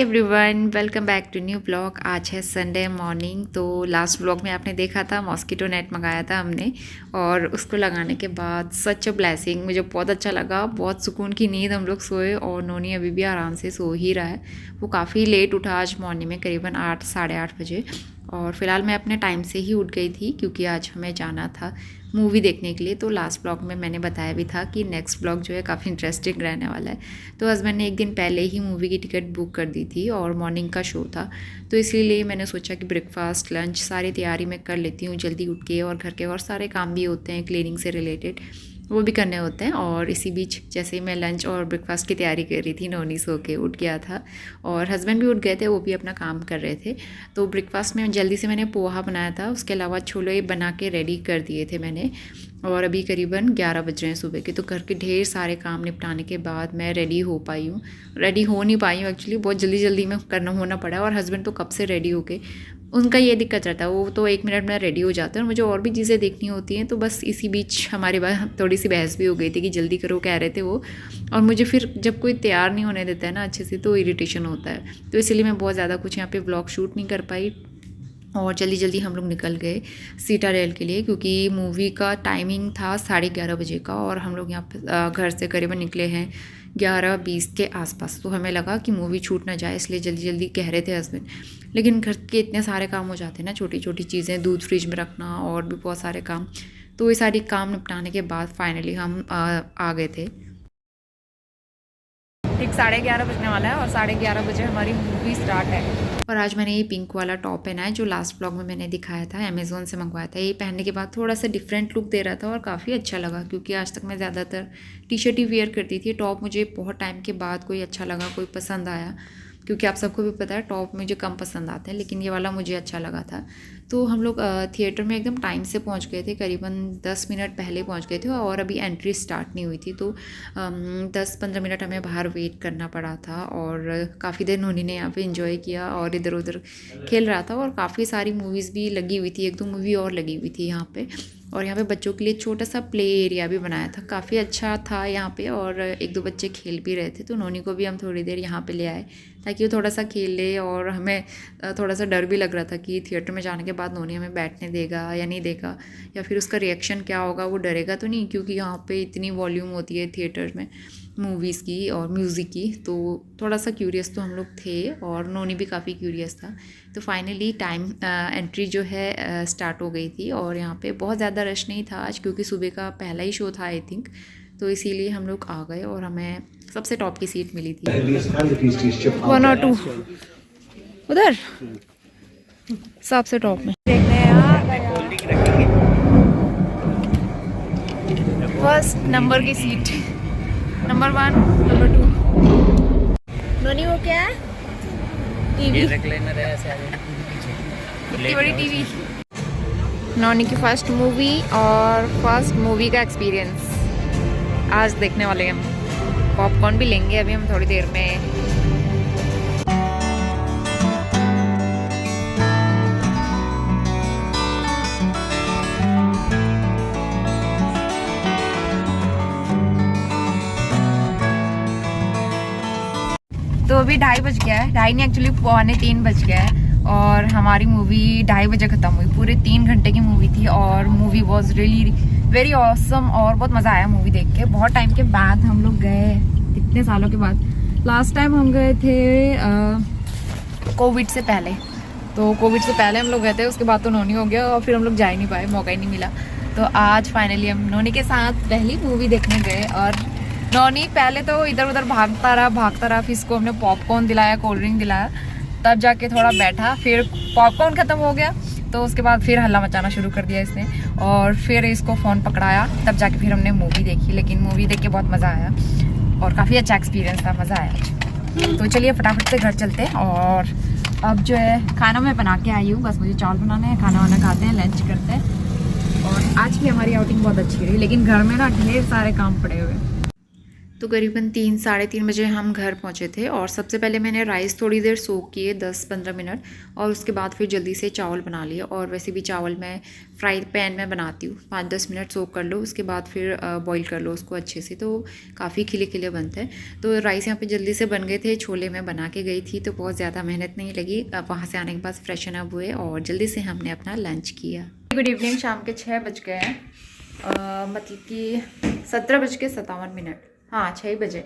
Everyone, welcome back to new blog. आज है Sunday morning. तो लास्ट ब्लॉग में आपने देखा था मॉस्किटो नेट मंगाया था हमने, और उसको लगाने के बाद सच अ ब्लेसिंग, मुझे बहुत अच्छा लगा। बहुत सुकून की नींद हम लोग सोए, और नोनी अभी भी आराम से सो ही रहा है। वो काफ़ी लेट उठा आज मॉर्निंग में, करीबन 8 साढ़े 8 बजे। और फ़िलहाल मैं अपने टाइम से ही उठ गई थी क्योंकि आज हमें जाना था मूवी देखने के लिए। तो लास्ट ब्लॉग में मैंने बताया भी था कि नेक्स्ट ब्लॉग जो है काफ़ी इंटरेस्टिंग रहने वाला है। तो हस्बैंड ने एक दिन पहले ही मूवी की टिकट बुक कर दी थी और मॉर्निंग का शो था, तो इसलिए मैंने सोचा कि ब्रेकफास्ट लंच सारी तैयारी मैं कर लेती हूँ जल्दी उठ के। और घर के और सारे काम भी होते हैं क्लीनिंग से रिलेटेड, वो भी करने होते हैं। और इसी बीच जैसे ही मैं लंच और ब्रेकफास्ट की तैयारी कर रही थी, नोनी सो के उठ गया था और हस्बैंड भी उठ गए थे, वो भी अपना काम कर रहे थे। तो ब्रेकफास्ट में जल्दी से मैंने पोहा बनाया था, उसके अलावा छोले बना के रेडी कर दिए थे मैंने। और अभी करीबन 11 बज रहे हैं सुबह के। तो घर के ढेर सारे काम निपटाने के बाद मैं रेडी हो पाई हूँ। रेडी हो नहीं पाई हूँ एक्चुअली, बहुत जल्दी जल्दी में होना पड़ा। और हस्बैंड तो कब से रेडी होके, उनका ये दिक्कत रहता है, वो तो 1 मिनट में रेडी हो जाते हैं और मुझे और भी चीज़ें देखनी होती हैं। तो बस इसी बीच हमारे पास थोड़ी सी बहस भी हो गई थी कि जल्दी करो कह रहे थे वो। और मुझे फिर जब कोई तैयार नहीं होने देता है ना अच्छे से, तो इरिटेशन होता है। तो इसलिए मैं बहुत ज़्यादा कुछ यहाँ पे व्लॉग शूट नहीं कर पाई। और जल्दी जल्दी हम लोग निकल गए सीटाडेल के लिए, क्योंकि मूवी का टाइमिंग था 11:30 बजे का। और हम लोग यहाँ पे घर से करीबन निकले हैं 11:20 के आसपास। तो हमें लगा कि मूवी छूट ना जाए, इसलिए जल्दी जल्दी कह रहे थे हस्बैंड। लेकिन घर के इतने सारे काम हो जाते हैं ना, छोटी छोटी चीज़ें, दूध फ्रिज में रखना और भी बहुत सारे काम। तो ये सारी काम निपटाने के बाद फाइनली हम आ गए थे। ठीक 11:30 बजने वाला है और 11:30 बजे हमारी मूवी स्टार्ट है। और आज मैंने ये पिंक वाला टॉप पहना है जो लास्ट ब्लॉग में मैंने दिखाया था, अमेज़ोन से मंगवाया था। ये पहनने के बाद थोड़ा सा डिफरेंट लुक दे रहा था और काफ़ी अच्छा लगा, क्योंकि आज तक मैं ज़्यादातर टी शर्ट ही वेयर करती थी। टॉप मुझे बहुत टाइम के बाद कोई अच्छा लगा, कोई पसंद आया, क्योंकि आप सबको भी पता है टॉप मुझे कम पसंद आते हैं, लेकिन ये वाला मुझे अच्छा लगा था। तो हम लोग थिएटर में एकदम टाइम से पहुंच गए थे, करीबन 10 मिनट पहले पहुंच गए थे। और अभी एंट्री स्टार्ट नहीं हुई थी, तो 10-15 मिनट हमें बाहर वेट करना पड़ा था। और काफ़ी देर नोनी ने यहाँ पे एंजॉय किया और इधर उधर खेल रहा था। और काफ़ी सारी मूवीज़ भी लगी हुई थी, 1-2 मूवी और लगी हुई थी यहाँ पे। और यहाँ पे बच्चों के लिए छोटा सा प्ले एरिया भी बनाया था, काफ़ी अच्छा था यहाँ पे। और 1-2 बच्चे खेल भी रहे थे, तो नोनी को भी हम थोड़ी देर यहाँ पे ले आए ताकि वो थोड़ा सा खेल ले। और हमें थोड़ा सा डर भी लग रहा था कि थिएटर में जाने के बाद नोनी हमें बैठने देगा या नहीं देगा, या फिर उसका रिएक्शन क्या होगा, वो डरेगा तो नहीं, क्योंकि यहाँ पे इतनी वॉल्यूम होती है थिएटर में मूवीज़ की और म्यूज़िक की। तो थोड़ा सा क्यूरियस तो हम लोग थे, और नोनी भी काफ़ी क्यूरियस था। तो फाइनली टाइम एंट्री जो है स्टार्ट हो गई थी। और यहाँ पे बहुत ज़्यादा रश नहीं था आज, क्योंकि सुबह का पहला ही शो था आई थिंक। तो इसीलिए हम लोग आ गए और हमें सबसे टॉप की सीट मिली थी, 1 और 2 उधर सबसे टॉप में। देखने फर्स्ट नंबर की सीट, नंबर 1 नंबर 2। नोनी वो क्या है, टीवी, रिक्लाइनर है ऐसे इतनी बड़ी टीवी। नोनी की फर्स्ट मूवी और फर्स्ट मूवी का एक्सपीरियंस आज देखने वाले हैं हम। पॉपकॉर्न भी लेंगे अभी हम थोड़ी देर में। तो अभी 2:30 बज गया है, 2:30 नहीं एक्चुअली 2:45 बज गया है। और हमारी मूवी 2:30 बजे ख़त्म हुई। पूरे 3 घंटे की मूवी थी और movie was really very awesome. और बहुत मज़ा आया मूवी देख के। बहुत टाइम के बाद हम लोग गए, इतने सालों के बाद। लास्ट टाइम हम गए थे कोविड से पहले। तो कोविड से पहले हम लोग गए थे, उसके बाद तो नोनी हो गया और फिर हम लोग जा ही नहीं पाए, मौका ही नहीं मिला। तो आज फाइनली हम नोनी के साथ पहली मूवी देखने गए। और नोनी पहले तो इधर उधर भागता रहा। फिर इसको हमने पॉपकॉर्न दिलाया, कोल्ड ड्रिंक दिलाया, तब जाके थोड़ा बैठा। फिर पॉपकॉर्न ख़त्म हो गया, तो उसके बाद फिर हल्ला मचाना शुरू कर दिया इसने। और फिर इसको फ़ोन पकड़ाया, तब जाके फिर हमने मूवी देखी। लेकिन मूवी देख के बहुत मज़ा आया और काफ़ी अच्छा एक्सपीरियंस था, मज़ा आया। तो चलिए फटाफट से घर चलते हैं। और अब जो है खाना मैं बना के आई हूँ, बस मुझे चावल बनाने हैं, खाना वाना खाते हैं, लंच करते हैं। और आज की हमारी आउटिंग बहुत अच्छी रही, लेकिन घर में ना ढेर सारे काम पड़े हुए। तो करीबन 3-3:30 बजे हम घर पहुंचे थे और सबसे पहले मैंने राइस थोड़ी देर सोक किए 10-15 मिनट और उसके बाद फिर जल्दी से चावल बना लिए। और वैसे भी चावल मैं फ्राई पैन में बनाती हूँ, 5-10 मिनट सोक कर लो, उसके बाद फिर बॉईल कर लो उसको अच्छे से, तो काफ़ी खिले खिले बनते हैं। तो राइस यहाँ पे जल्दी से बन गए थे, छोले मैं बना के गई थी तो बहुत ज़्यादा मेहनत नहीं लगी। वहाँ से आने के बाद फ्रेशन अप हुए और जल्दी से हमने अपना लंच किया। गुड इवनिंग, शाम के 6 बज गए हैं, मतलब कि 17:57, हाँ 6 बजे।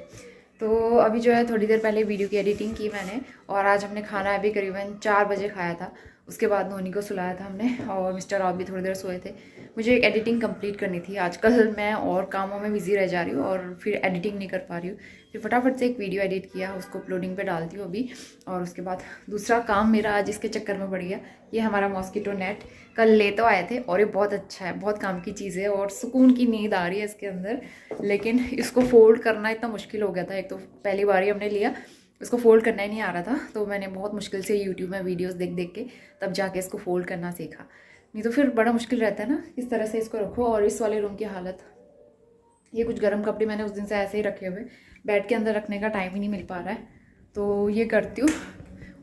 तो अभी जो है थोड़ी देर पहले वीडियो की एडिटिंग की मैंने और आज हमने खाना अभी करीबन 4 बजे खाया था। उसके बाद नोनी को सुलाया था हमने और मिस्टर राव भी थोड़ी देर सोए थे। मुझे एक एडिटिंग कंप्लीट करनी थी, आजकल मैं और कामों में बिजी रह जा रही हूँ और फिर एडिटिंग नहीं कर पा रही हूँ। फिर फटाफट से एक वीडियो एडिट किया, उसको अपलोडिंग पे डालती हूँ अभी। और उसके बाद दूसरा काम मेरा आज इसके चक्कर में पड़ गया, ये हमारा मॉस्किटो नेट कल ले तो आए थे और ये बहुत अच्छा है, बहुत काम की चीज़ है और सुकून की नींद आ रही है इसके अंदर। लेकिन इसको फोल्ड करना इतना मुश्किल हो गया था, एक तो पहली बार ही हमने लिया, इसको फोल्ड करना ही नहीं आ रहा था, तो मैंने बहुत मुश्किल से यूट्यूब में वीडियोस देख देख के तब जाके इसको फोल्ड करना सीखा। नहीं तो फिर बड़ा मुश्किल रहता है ना किस तरह से इसको रखो। और इस वाले रूम की हालत, ये कुछ गर्म कपड़े मैंने उस दिन से ऐसे ही रखे हुए, बेड के अंदर रखने का टाइम ही नहीं मिल पा रहा है, तो ये करती हूँ।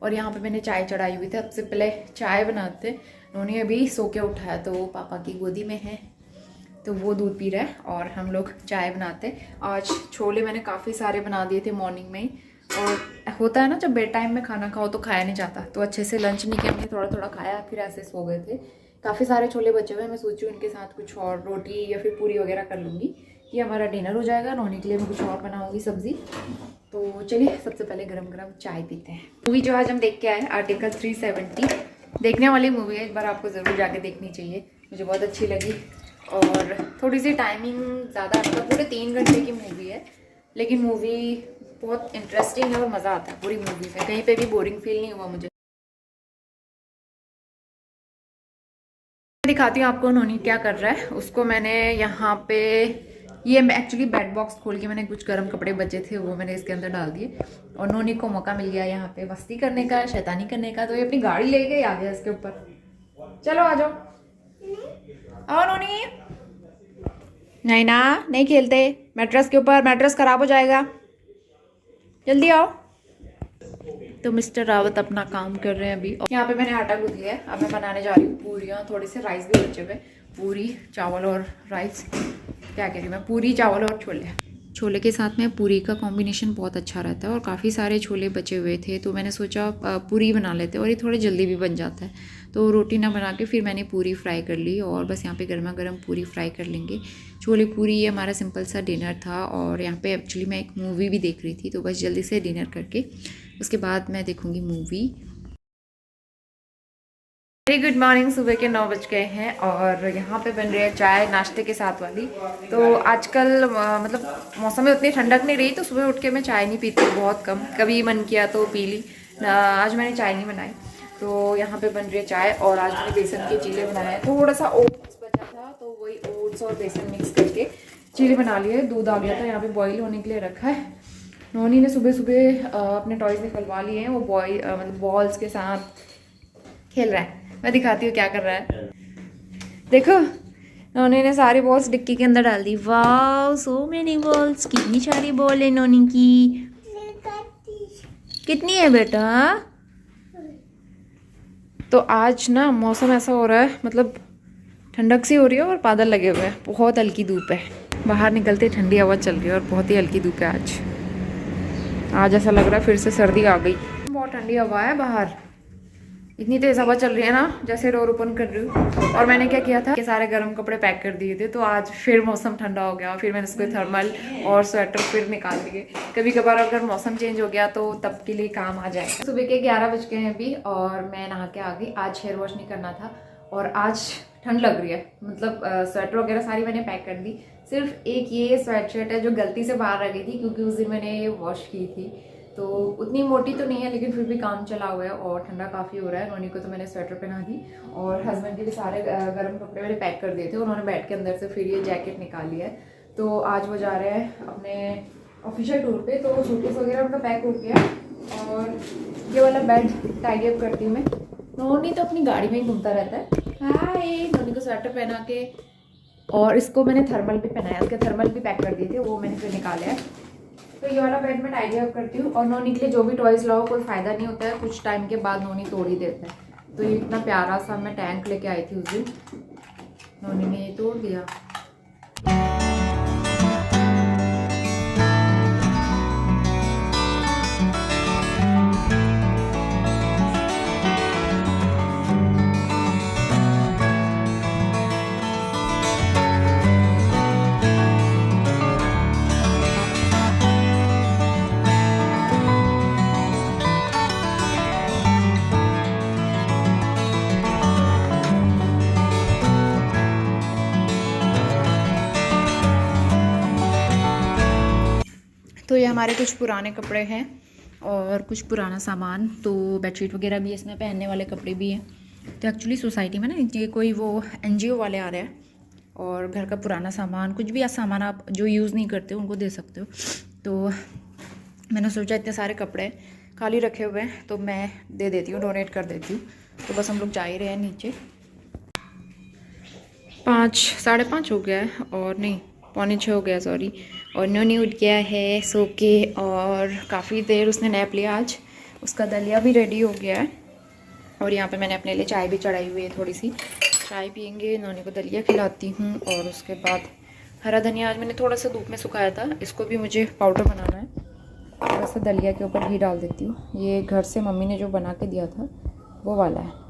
और यहाँ पे मैंने चाय चढ़ाई हुई थी, सबसे पहले चाय बनाते। उन्होंने अभी सो के उठाया तो पापा की गोदी में है, तो वो दूध पी रहा है और हम लोग चाय बनाते। आज छोले मैंने काफ़ी सारे बना दिए थे मॉर्निंग में ही, और होता है ना जब बेड टाइम में खाना खाओ तो खाया नहीं जाता, तो अच्छे से लंच नहीं किया हमने, थोड़ा थोड़ा खाया फिर ऐसे सो गए थे। काफ़ी सारे छोले बचे हुए हैं, मैं सोच रही हूँ इनके साथ कुछ और रोटी या फिर पूरी वगैरह कर लूँगी, ये हमारा डिनर हो जाएगा। नोनी के लिए मैं कुछ और बनाऊँगी सब्ज़ी। तो चलिए सबसे पहले गरम गरम चाय पीते हैं। मूवी जो आज हम देख के आए आर्टिकल 370, देखने वाली मूवी है, एक बार आपको ज़रूर जाके देखनी चाहिए, मुझे बहुत अच्छी लगी। और थोड़ी सी टाइमिंग ज़्यादा, मतलब पूरे 3 घंटे की मूवी है, लेकिन मूवी बहुत इंटरेस्टिंग है और मज़ा आता है पूरी मूवी में, कहीं पे भी बोरिंग फील नहीं हुआ मुझे। दिखाती हूँ आपको नोनी क्या कर रहा है। उसको मैंने यहाँ पे, ये एक्चुअली बेड बॉक्स खोल के मैंने कुछ गर्म कपड़े बचे थे वो मैंने इसके अंदर डाल दिए, और नोनी को मौका मिल गया यहाँ पे मस्ती करने का, शैतानी करने का, तो ये अपनी गाड़ी लेके आ गया इसके ऊपर। चलो आ जाओ, आओ नोनी। नहीं ना, नहीं खेलते मैट्रेस के ऊपर, मैट्रेस खराब हो जाएगा, जल्दी आओ। तो मिस्टर रावत अपना काम कर रहे हैं अभी। यहाँ पे मैंने आटा गूंथ लिया है, अब मैं बनाने जा रही हूँ पूरियाँ, थोड़े से राइस भी बचे हुए, पूरी चावल और राइस, क्या कह रही हूँ मैं, पूरी चावल और छोले। छोले के साथ में पूरी का कॉम्बिनेशन बहुत अच्छा रहता है और काफ़ी सारे छोले बचे हुए थे, तो मैंने सोचा पूरी बना लेते, और ये थोड़े जल्दी भी बन जाता है। तो रोटी ना बना के फिर मैंने पूरी फ्राई कर ली, और बस यहाँ पे गर्मा गर्म पूरी फ्राई कर लेंगे। छोले पूरी, ये हमारा सिंपल सा डिनर था। और यहाँ पे एक्चुअली मैं एक मूवी भी देख रही थी, तो बस जल्दी से डिनर करके उसके बाद मैं देखूँगी मूवी। वेरी गुड मॉर्निंग, सुबह के 9 बज गए हैं और यहाँ पे बन रही है चाय नाश्ते के साथ वाली। तो आजकल मतलब मौसम में उतनी ठंडक नहीं रही, तो सुबह उठ के मैं चाय नहीं पीती, बहुत कम, कभी मन किया तो पी ली। आज मैंने चाय नहीं बनाई, तो यहाँ पे बन रही है चाय। और आज मैंने बेसन के चीले बनाए हैं, थोड़ा सा ओट्स बचा था तो वही ओट्स और बेसन मिक्स करके चीले बना लिए। दूध आ गया था यहाँ पे बॉईल होने के लिए रखा है। नोनी ने सुबह सुबह अपने टॉयज निकलवा लिए हैं, वो मतलब बॉल्स के साथ खेल रहा है। मैं दिखाती हूँ क्या कर रहा है, देखो। नोनी ने सारी बॉल्स डिक्की के अंदर डाल दी। वाह, सो मेनी बॉल्स, कितनी सारी बॉल है नोनी की। कितनी है बेटा? तो आज ना मौसम ऐसा हो रहा है, मतलब ठंडक सी हो रही है और बादल लगे हुए हैं, बहुत हल्की धूप है। बाहर निकलते ठंडी हवा चल रही है और बहुत ही हल्की धूप है आज ऐसा लग रहा है फिर से सर्दी आ गई। बहुत ठंडी हवा है बाहर, इतनी तेज हवा चल रही है ना, जैसे डोर ओपन कर रही हूँ। और मैंने क्या किया था कि सारे गर्म कपड़े पैक कर दिए थे, तो आज फिर मौसम ठंडा हो गया, फिर मैंने उसको थर्मल और स्वेटर फिर निकाल दिए। कभी कभार अगर मौसम चेंज हो गया तो तब के लिए काम आ जाएगा। सुबह के 11 बज गए हैं अभी और मैं नहा के आ गई। आज हेयर वॉश नहीं करना था और आज ठंड लग रही है, मतलब स्वेटर वगैरह सारी मैंने पैक कर दी। सिर्फ एक ये स्वेट शर्ट है जो गलती से बाहर रह गई थी, क्योंकि उस दिन मैंने ये वॉश की थी, तो उतनी मोटी तो नहीं है लेकिन फिर भी काम चला हुआ है और ठंडा काफ़ी हो रहा है। नोनी को तो मैंने स्वेटर पहना दी और हस्बैंड के लिए सारे गर्म कपड़े मैंने पैक कर दिए थे। उन्होंने बेड के अंदर से फिर ये जैकेट निकाल लिया है। तो आज वो जा रहे हैं अपने ऑफिशियल टूर पे, तो सूटकेस वगैरह उनका पैक हो गया। और ये वाला बेड टाइडी अप करती हूँ मैं। नोनी तो अपनी गाड़ी में ही घूमता रहता है। हाय, नोनी को स्वेटर पहना के, और इसको मैंने थर्मल भी पहनाया, उसके थर्मल भी पैक कर दिए थे, वो मैंने फिर निकाले हैं। तो ये वाला बेड मैं टाइडी अप करती हूँ, और नोनी के लिए जो भी टॉयज़ लाओ कोई फ़ायदा नहीं होता है, कुछ टाइम के बाद नोनी तोड़ ही देता है। तो ये इतना प्यारा सा मैं टैंक लेके आई थी उस दिन, नोनी ने ये तोड़ दिया। तो ये हमारे कुछ पुराने कपड़े हैं और कुछ पुराना सामान, तो बेडशीट वगैरह भी, इसमें पहनने वाले कपड़े भी हैं। तो एक्चुअली सोसाइटी में ना ये कोई वो एनजीओ वाले आ रहे हैं, और घर का पुराना सामान, कुछ भी सामान आप जो यूज़ नहीं करते हो उनको दे सकते हो। तो मैंने सोचा इतने सारे कपड़े खाली रखे हुए हैं तो मैं दे देती हूँ, डोनेट कर देती हूँ। तो बस हम लोग जा ही रहे हैं नीचे। 5, 5:30 हो गया है, और नहीं 5:45 हो गया, सॉरी। और नोनी उठ गया है सो के, और काफ़ी देर उसने नैप लिया आज। उसका दलिया भी रेडी हो गया है, और यहाँ पे मैंने अपने लिए चाय भी चढ़ाई हुई है, थोड़ी सी चाय पियेंगे, नोनी को दलिया खिलाती हूँ। और उसके बाद हरा धनिया आज मैंने थोड़ा सा धूप में सुखाया था, इसको भी मुझे पाउडर बनाना है। थोड़ा सा दलिया के ऊपर घी डाल देती हूँ। ये घर से मम्मी ने जो बना के दिया था वो वाला है।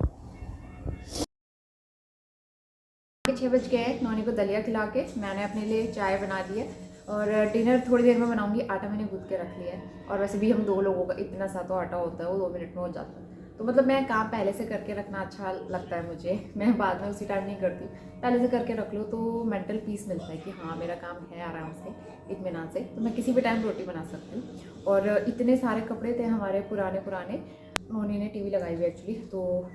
6 बज गए, नोनी को दलिया खिला के मैंने अपने लिए चाय बना दी है, और डिनर थोड़ी देर में बनाऊंगी। आटा मैंने गूँथ के रख लिया है, और वैसे भी हम 2 लोगों का इतना सा तो आटा होता है, वो 2 मिनट में हो जाता है। तो मतलब मैं काम पहले से करके रखना अच्छा लगता है मुझे, मैं बाद में उसी टाइम नहीं करती, पहले से करके रख लो तो मेंटल पीस मिलता है कि हाँ मेरा काम है आराम से, इत्मीनान से, तो मैं किसी भी टाइम रोटी बना सकती हूँ। और इतने सारे कपड़े थे हमारे पुराने, नोनी ने टीवी लगाई हुई एक्चुअली, तो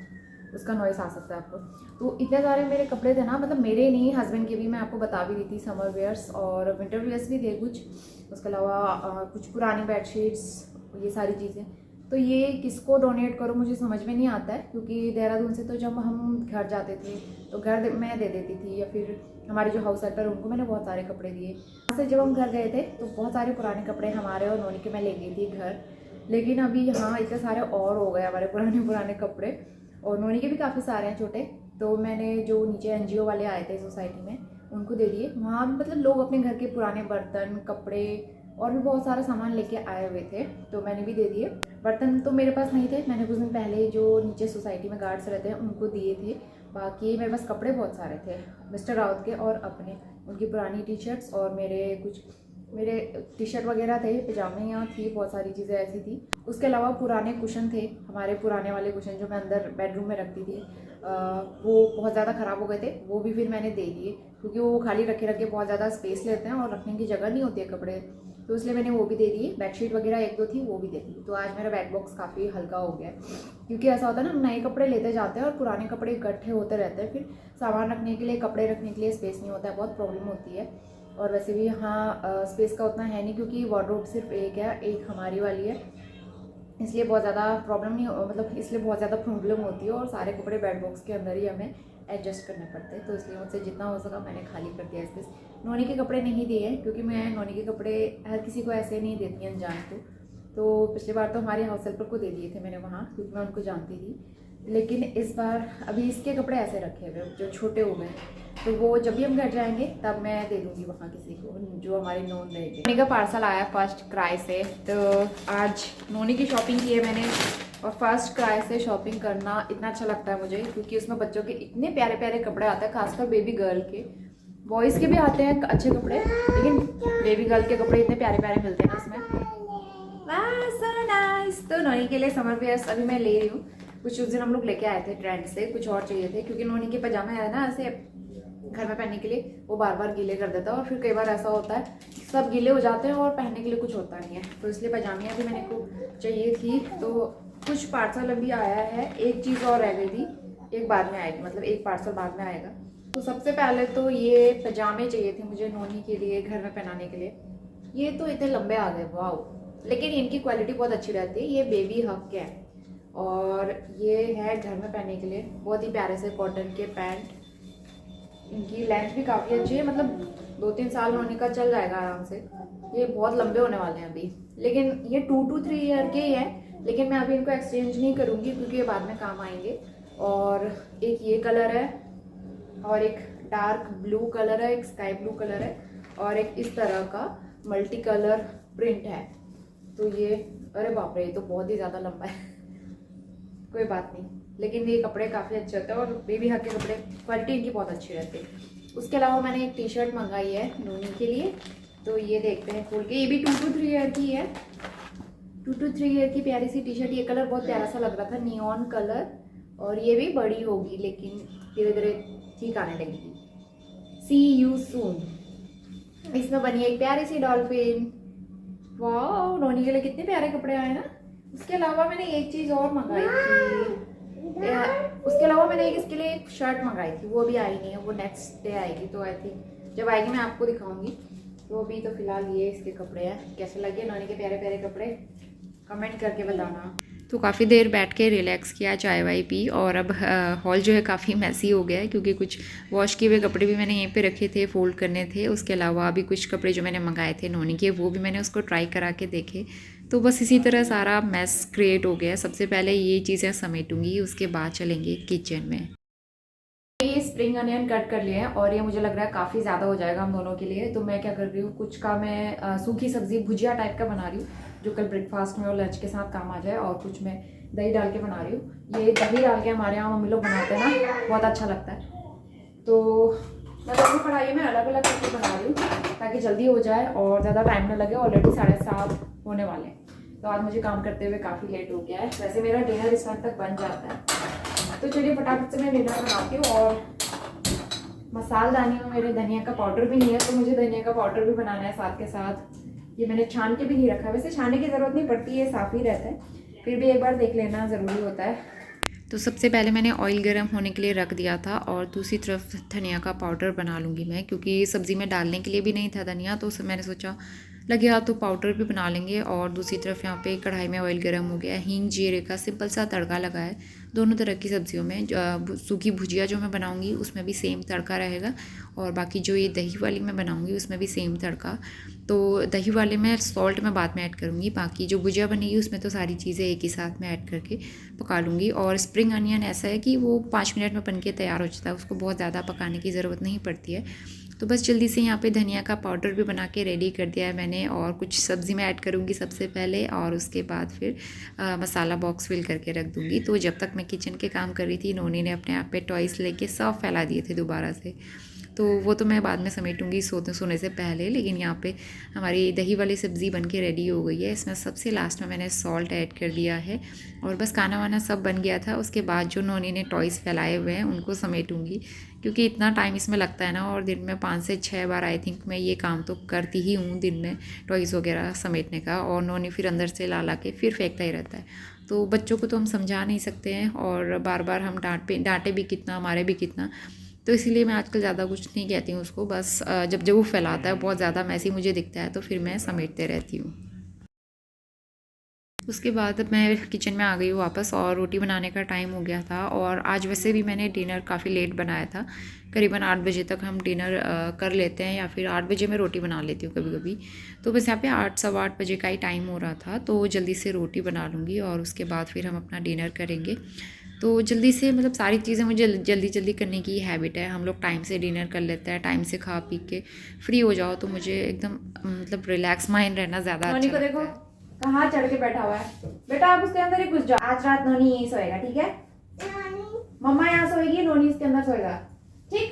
उसका नॉइस आ सकता है आपको। तो इतने सारे मेरे कपड़े थे ना, मतलब मेरे नहीं, हस्बैंड के भी, मैं आपको बता भी रही थी, समर वेयर्स और विंटर वेयर्स भी थे कुछ। उसके अलावा कुछ पुरानी बेडशीट्स, ये सारी चीज़ें। तो ये किसको डोनेट करूँ मुझे समझ में नहीं आता है, क्योंकि देहरादून से तो जब हम घर जाते थे तो घर मैं दे देती थी, या फिर हमारे जो हाउस हेल्पर उनको मैंने बहुत सारे कपड़े दिए। वहाँ से जब हम घर गए थे तो बहुत सारे पुराने कपड़े हमारे और नोनी के मैं ले गई थी घर, लेकिन अभी यहाँ इतने सारे और हो गए हमारे पुराने कपड़े, और नोनी के भी काफ़ी सारे हैं छोटे। तो मैंने जो नीचे एनजीओ वाले आए थे सोसाइटी में उनको दे दिए। वहाँ मतलब लोग अपने घर के पुराने बर्तन, कपड़े और भी बहुत सारा सामान लेके आए हुए थे, तो मैंने भी दे दिए। बर्तन तो मेरे पास नहीं थे, मैंने कुछ दिन पहले जो नीचे सोसाइटी में गार्ड्स रहते हैं उनको दिए थे। बाकी मेरे पास कपड़े बहुत सारे थे मिस्टर राउत के, और अपने उनकी पुरानी टी शर्ट्स, और मेरे टी शर्ट वगैरह थे, पजामे यहाँ थी, बहुत सारी चीज़ें ऐसी थी। उसके अलावा पुराने कुशन थे, हमारे पुराने वाले कुशन जो मैं अंदर बेडरूम में रखती थी, वो बहुत ज़्यादा ख़राब हो गए थे, वो भी फिर मैंने दे दिए, क्योंकि वो खाली रखे बहुत ज़्यादा स्पेस लेते हैं और रखने की जगह नहीं होती है कपड़े, तो इसलिए मैंने वो भी दे दिए। बेडशीट वगैरह 1-2 थी, वो भी दे दी। तो आज मेरा बैग बॉक्स काफ़ी हल्का हो गया है, क्योंकि ऐसा होता है ना, नए कपड़े लेते जाते हैं और पुराने कपड़े इकट्ठे होते रहते हैं, फिर सामान रखने के लिए, कपड़े रखने के लिए स्पेस नहीं होता है, बहुत प्रॉब्लम होती है। और वैसे भी यहाँ स्पेस का उतना है नहीं, क्योंकि वार्डरोब सिर्फ एक है, एक हमारी वाली है, इसलिए बहुत ज़्यादा प्रॉब्लम नहीं, मतलब इसलिए बहुत ज़्यादा प्रॉब्लम होती है, और सारे कपड़े बेड बॉक्स के अंदर ही हमें एडजस्ट करने पड़ते हैं। तो इसलिए मुझसे जितना हो सका मैंने खाली कर दिया स्पेस। नोनी के कपड़े नहीं दिए हैं, क्योंकि मैं नोनी के कपड़े हर किसी को ऐसे नहीं देती अनजान को। तो पिछली बार तो हमारे हाउस हेल्पर को दे दिए थे मैंने वहाँ, क्योंकि मैं उनको जानती थी, लेकिन इस बार अभी इसके कपड़े ऐसे रखे हुए जो छोटे हो गए, तो वो जब भी हम घर जाएंगे तब मैं दे दूँगी वहाँ किसी को जो हमारी नोन रहेगी। नोनी का पार्सल आया फर्स्ट क्राई से, तो आज नोनी की शॉपिंग की है मैंने, और फर्स्ट क्राई से शॉपिंग करना इतना अच्छा लगता है मुझे, क्योंकि उसमें बच्चों के इतने प्यारे प्यारे कपड़े आते हैं, खासकर बेबी गर्ल के। बॉयज़ के भी आते हैं अच्छे कपड़े, लेकिन बेबी गर्ल के कपड़े इतने प्यारे प्यारे मिलते हैं ना इसमें। वाह सो नाइस। तो नोनी के लिए समर वेयर्स अभी मैं ले रही हूँ। कुछ उस दिन हम लोग लेके आए थे ट्रेंड से, कुछ और चाहिए थे, क्योंकि नोनी के पजामे है ना ऐसे घर में पहनने के लिए, वो बार बार गीले कर देता है, और फिर कई बार ऐसा होता है सब गीले हो जाते हैं और पहनने के लिए कुछ होता नहीं है, तो इसलिए पजामियाँ भी मैंने को चाहिए थी। तो कुछ पार्सल अभी आया है, एक चीज़ और रह गई थी, एक बाद में आएगी, मतलब एक पार्सल बाद में आएगा। तो सबसे पहले तो ये पजामे चाहिए थे मुझे नोनी के लिए घर में पहनाने के लिए। ये तो इतने लंबे आ गए, वाह, लेकिन इनकी क्वालिटी बहुत अच्छी रहती है। ये बेबी हक के हैं, और ये है घर में पहनने के लिए बहुत ही प्यारे से कॉटन के पैंट, इनकी लेंथ भी काफ़ी अच्छी है, मतलब 2-3 साल होने का चल जाएगा आराम से। ये बहुत लंबे होने वाले हैं अभी, लेकिन ये 2 to 3 ईयर के ही हैं, लेकिन मैं अभी इनको एक्सचेंज नहीं करूँगी क्योंकि ये बाद में काम आएंगे। और एक ये कलर है और एक डार्क ब्लू कलर है, एक स्काई ब्लू कलर है और एक इस तरह का मल्टी कलर प्रिंट है। तो ये, अरे बाप रे, ये तो बहुत ही ज़्यादा लंबा है। कोई बात नहीं, लेकिन ये कपड़े काफ़ी अच्छे होते हैं और बेबी हक के कपड़े क्वालिटी इनकी बहुत अच्छी रहती है। उसके अलावा मैंने एक टी शर्ट मंगाई है नोनी के लिए, तो ये देखते हैं खोल के। ये भी 2 to 3 ईयर की है, 2 to 3 ईयर की प्यारी सी टी शर्ट। ये कलर बहुत प्यारा सा लग रहा था, नियॉन कलर, और ये भी बड़ी होगी लेकिन धीरे धीरे ठीक आने लगेगी। सी यू सून। इसमें बनी है एक प्यारी सी डॉल्फिन। वाह, नोनी के लिए कितने प्यारे कपड़े आए ना। उसके अलावा मैंने एक चीज़ और मंगाई थी, उसके अलावा मैंने एक इसके लिए एक शर्ट मंगाई थी, वो अभी आई नहीं है, वो नेक्स्ट डे आएगी। तो आई थिंक जब आएगी मैं आपको दिखाऊंगी। तो अभी तो फिलहाल ये इसके कपड़े हैं। कैसे लगे नोनी के प्यारे प्यारे कपड़े, कमेंट करके बताना। तो काफ़ी देर बैठ के रिलैक्स किया, चाय वाय पी, और अब हॉल जो है काफ़ी मैसी हो गया है क्योंकि कुछ वॉश किए हुए कपड़े भी मैंने यहीं पे रखे थे, फोल्ड करने थे। उसके अलावा अभी कुछ कपड़े जो मैंने मंगाए थे नोनी के, वो भी मैंने उसको ट्राई करा के देखे। तो बस इसी तरह सारा मैस क्रिएट हो गया। सबसे पहले ये चीज़ें समेटूंगी, उसके बाद चलेंगे किचन में। ये स्प्रिंग अनियन कट कर लिए हैं और ये मुझे लग रहा है काफ़ी ज़्यादा हो जाएगा हम दोनों के लिए। तो मैं क्या कर रही हूँ, कुछ का मैं सूखी सब्जी भुजिया टाइप का बना रही हूँ जो कल ब्रेकफास्ट में और लंच के साथ काम आ जाए, और कुछ मैं दही डाल के बना रही हूँ। ये दही डाल के हमारे यहाँ मम्मी लोग बनाते हैं ना, बहुत अच्छा लगता है। तो मैं दोनों कढ़ाई में अलग अलग करके बना रही हूँ ताकि जल्दी हो जाए और ज़्यादा टाइम ना लगे। ऑलरेडी 7:30 होने वाले हैं, तो आज मुझे काम करते हुए काफ़ी लेट हो गया है। वैसे मेरा डिनर इस टाइम तक बन जाता है। तो चलिए फटाफट से मैं डिनर बनाती हूँ। और मसालदानी में मेरे धनिया का पाउडर भी नहीं है, तो मुझे धनिया का पाउडर भी बनाना है साथ के साथ। ये मैंने छान के भी नहीं रखा, वैसे छानने की ज़रूरत नहीं पड़ती, ये साफ़ ही रहता है, फिर भी एक बार देख लेना ज़रूरी होता है। तो सबसे पहले मैंने ऑयल गर्म होने के लिए रख दिया था और दूसरी तरफ धनिया का पाउडर बना लूँगी मैं, क्योंकि सब्ज़ी में डालने के लिए भी नहीं था धनिया, तो मैंने सोचा लगे हाथ तो पाउडर भी बना लेंगे। और दूसरी तरफ यहाँ पे कढ़ाई में ऑयल गर्म हो गया, हींग जीरे का सिंपल सा तड़का लगा है। दोनों तरह की सब्जियों में सूखी भुजिया जो मैं बनाऊँगी उसमें भी सेम तड़का रहेगा, और बाकी जो ये दही वाली मैं बनाऊँगी उसमें भी सेम तड़का। तो दही वाले में सॉल्ट मैं बाद में ऐड करूँगी, बाकी जो भुजिया बनेगी उसमें तो सारी चीज़ें एक ही साथ में ऐड करके पका लूँगी। और स्प्रिंग अनियन ऐसा है कि वो 5 मिनट में बन के तैयार हो जाता है, उसको बहुत ज़्यादा पकाने की ज़रूरत नहीं पड़ती है। तो बस जल्दी से यहाँ पे धनिया का पाउडर भी बना के रेडी कर दिया है मैंने, और कुछ सब्ज़ी में ऐड करूँगी सबसे पहले, और उसके बाद फिर मसाला बॉक्स फिल करके रख दूँगी। तो जब तक मैं किचन के काम कर रही थी, नोनी ने अपने आप पे टॉयज़ लेके सब फैला दिए थे दोबारा से, तो वो तो मैं बाद में समेटूंगी सोने से पहले। लेकिन यहाँ पे हमारी दही वाली सब्ज़ी बन के रेडी हो गई है। इसमें सबसे लास्ट में मैंने सॉल्ट ऐड कर दिया है, और बस खाना वाना सब बन गया था। उसके बाद जो नोनी ने टॉयज़ फैलाए हुए हैं उनको समेटूंगी, क्योंकि इतना टाइम इसमें लगता है ना, और दिन में 5 से 6 बार आई थिंक मैं ये काम तो करती ही हूँ दिन में, टॉयज़ वगैरह समेटने का। और नोनी फिर अंदर से ला के फिर फेंकता ही रहता है। तो बच्चों को तो हम समझा नहीं सकते हैं, और बार बार हम डांटे भी कितना, मारे भी कितना, तो इसीलिए मैं आजकल ज़्यादा कुछ नहीं कहती हूँ उसको। बस जब वो फैलाता है बहुत ज़्यादा मैसी मुझे दिखता है, तो फिर मैं समेटते रहती हूँ। उसके बाद मैं किचन में आ गई हूँ वापस, और रोटी बनाने का टाइम हो गया था। और आज वैसे भी मैंने डिनर काफ़ी लेट बनाया था, करीबन 8 बजे तक हम डिनर कर लेते हैं, या फिर 8 बजे मैं रोटी बना लेती हूँ कभी कभी। तो बस यहाँ पे 8 सवा 8 बजे का ही टाइम हो रहा था, तो जल्दी से रोटी बना लूँगी और उसके बाद फिर हम अपना डिनर करेंगे। तो जल्दी से, मतलब सारी चीज़ें मुझे जल्दी जल्दी करने की हैबिट है। हम लोग टाइम से डिनर कर लेते हैं, टाइम से खा पी के फ्री हो जाओ, तो मुझे एकदम मतलब रिलैक्स माइंड रहना ज़्यादा अच्छा लगता है। देखो कहाँ चढ़ के बैठा हुआ है बेटा, आप उसके अंदर ही घुस जाओ। आज रात नोनी यहीं सोएगा, ठीक है? मम्मा यहाँ सोएगी, नोनी इसके अंदर सोएगा, ठीक?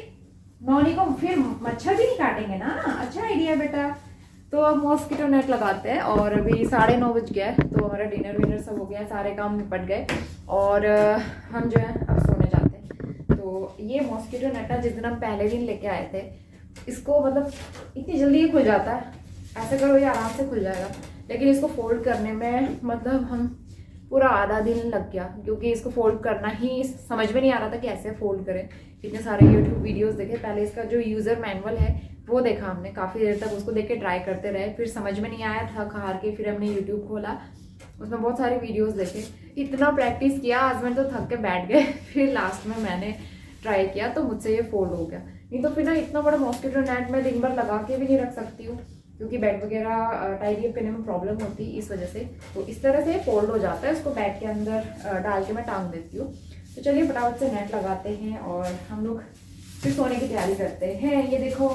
नोनी को फिर मच्छर भी नहीं काटेंगे ना। अच्छा आइडिया बेटा। तो अब मॉस्किटो नेट लगाते हैं, और अभी 9:30 बज गया, तो हमारा डिनर विनर सब हो गया, सारे काम निपट गए, और हम जो है अब सोने जाते हैं। तो ये मॉस्किटो नेट ना, जिस दिन हम पहले दिन लेके आए थे, इसको मतलब इतनी जल्दी ही खुल जाता है। ऐसे करो ये आराम से खुल जाएगा, लेकिन इसको फोल्ड करने में मतलब हम पूरा आधा दिन लग गया, क्योंकि इसको फोल्ड करना ही समझ में नहीं आ रहा था कि ऐसे फोल्ड करें। इतने सारे यूट्यूब वीडियोस देखे, पहले इसका जो यूज़र मैनुअल है वो देखा हमने, काफ़ी देर तक उसको देख के ट्राई करते रहे, फिर समझ में नहीं आया, थक हार के फिर हमने यूट्यूब खोला, उसमें बहुत सारे वीडियोस देखे, इतना प्रैक्टिस किया, हस्बैंड तो थक के बैठ गए। फिर लास्ट में मैंने ट्राई किया, तो मुझसे ये फोल्ड हो गया। नहीं तो फिर ना इतना बड़ा मॉस्किटो नेट मैं दिन भर लगा के भी नहीं रख सकती हूँ, क्योंकि बेड वगैरह टाइडी अप करने में प्रॉब्लम होती है इस वजह से। तो इस तरह से फोल्ड हो जाता है, उसको बेड के अंदर डाल के मैं टांग देती हूँ। तो चलिए फटाफट से नेट लगाते हैं और हम लोग फिर सोने की तैयारी करते हैं। ये देखो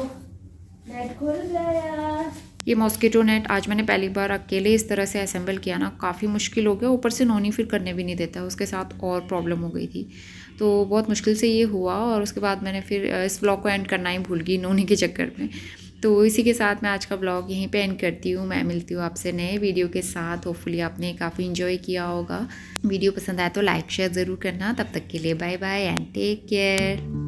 नेट खुल गया। ये मॉस्किटो नेट आज मैंने पहली बार अकेले इस तरह से असेंबल किया ना, काफ़ी मुश्किल हो गया। ऊपर से नोनी फिर करने भी नहीं देता, उसके साथ और प्रॉब्लम हो गई थी, तो बहुत मुश्किल से ये हुआ। और उसके बाद मैंने फिर इस व्लॉग को एंड करना ही भूल गई नोनी के चक्कर में। तो इसी के साथ मैं आज का व्लॉग यहीं पे एंड करती हूँ। मैं मिलती हूँ आपसे नए वीडियो के साथ। होपफुली आपने काफ़ी इन्जॉय किया होगा। वीडियो पसंद आया तो लाइक शेयर ज़रूर करना। तब तक के लिए bye bye and take care.